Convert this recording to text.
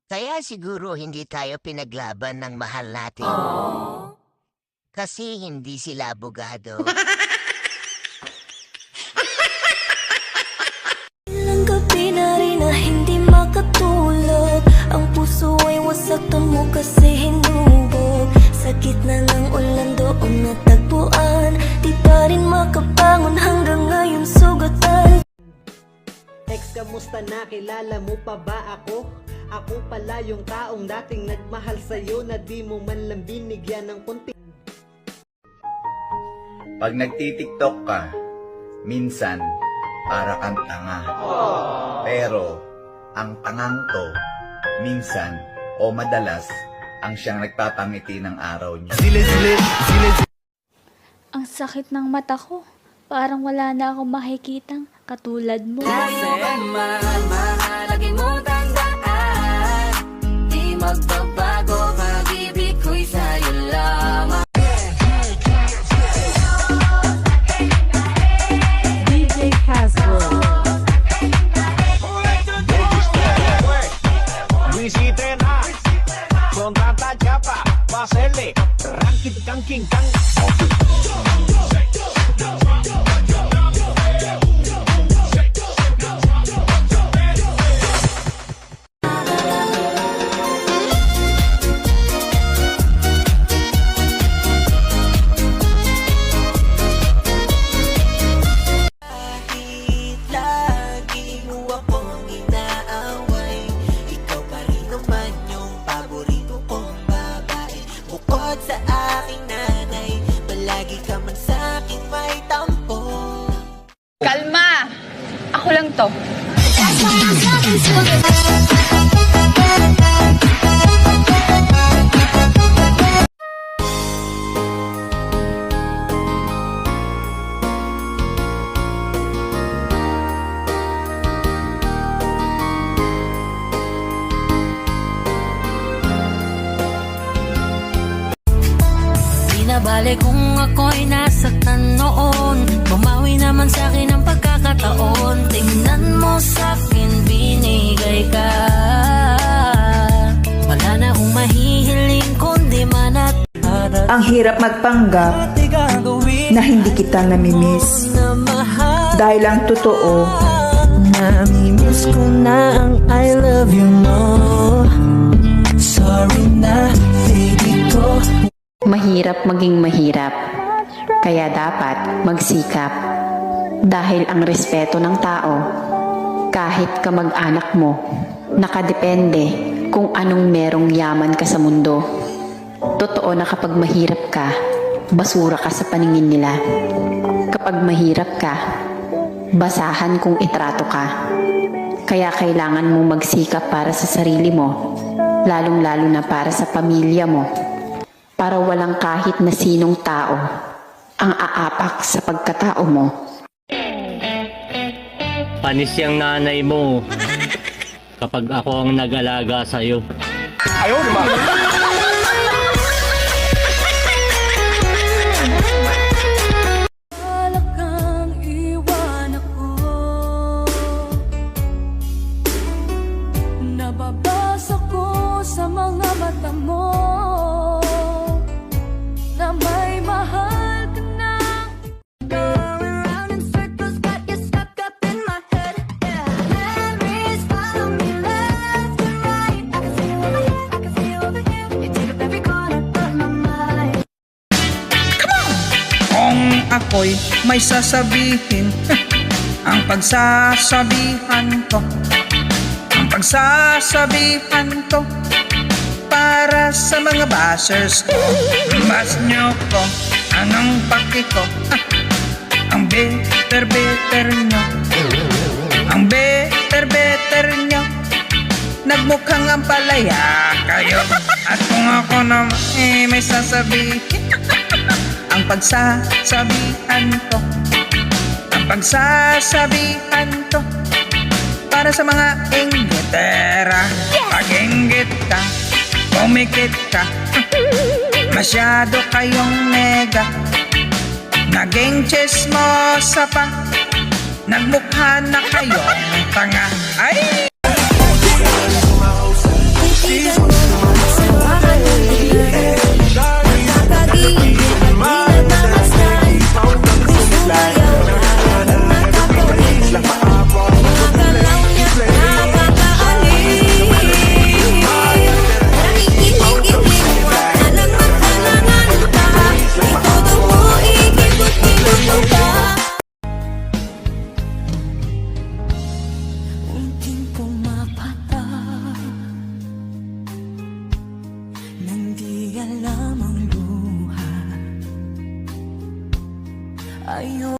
Kaya siguro hindi tayo pinaglaban ng mahal natin. Kasi hindi sila abogado. Ilang gabi na rin na hindi makatulog. Ang puso ay wasaktan mo kasi hinubog. Sa gitna ng ulan doon natagpuan. Di pa rin makabangon hanggang ngayon sugatan. Text, kamusta na? Kilala mo pa ba ako? Ako pala yung taong dating nagmahal sa'yo na di mo man lang binigyan ng kunti. Pag nagtitiktok ka, minsan para kang tanga. Pero ang tangang to, minsan o madalas ang siyang nagpapangiti ng araw niya. Ang sakit ng mata ko. Parang wala na akong makikitang katulad mo. Lagi mo tandaan, di magbabago, pag-ibig ko'y sa'yo lamang. DJ Hasbro. Visiten a con tanta chapa, va a hacerle ranking, canking, can. Sa aking nanay, palagi ka man sa aking may tampo. Kalma! Ako lang to. Bale kung ako'y nasaktan noon, bumawi naman sa'kin ang pagkakataon. Tingnan mo sa'kin, binigay ka. Wala na akong mahihiling kundi manat. Ang hirap magpanggap na hindi kita namimiss. Dahil ang totoo, namimiss ko na ang I love you mo. Sorry na, baby ko. Mahirap maging mahirap, kaya dapat magsikap. Dahil ang respeto ng tao, kahit kamag-anak mo, nakadepende kung anong merong yaman ka sa mundo. Totoo na kapag mahirap ka, basura ka sa paningin nila. Kapag mahirap ka, basahan kung itrato ka. Kaya kailangan mong magsikap para sa sarili mo, lalong-lalo na para sa pamilya mo. Para walang kahit na sinong tao ang aapak sa pagkatao mo. Panis yung nanay mo kapag ako ang nag-alaga sa'yo. Ayaw, di ba? Nababasa ko sa mga mata mo na may mahal ka na. Going round in circles, got you stuck up in my head. Memories follow me left and right. I can see you over here, I can see you over here. You take up every corner of my mind. kung ako'y may sasabihin, ang pagsasabihan ko, ang pagsasabihan ko, para sa mga bashers ko. Bas nyo ko, anong paki ko? Ang better nyo, ang better nyo, nagmukhang ang palaya kayo. At kung ako naman may sasabihin, ang pagsasabihan ko, ang pagsasabihan ko, para sa mga inggitera. Pag-inggit ka, pumikit ka, masyado kayong nega. Naging chismosa pa, nagmukha na kayong tanga.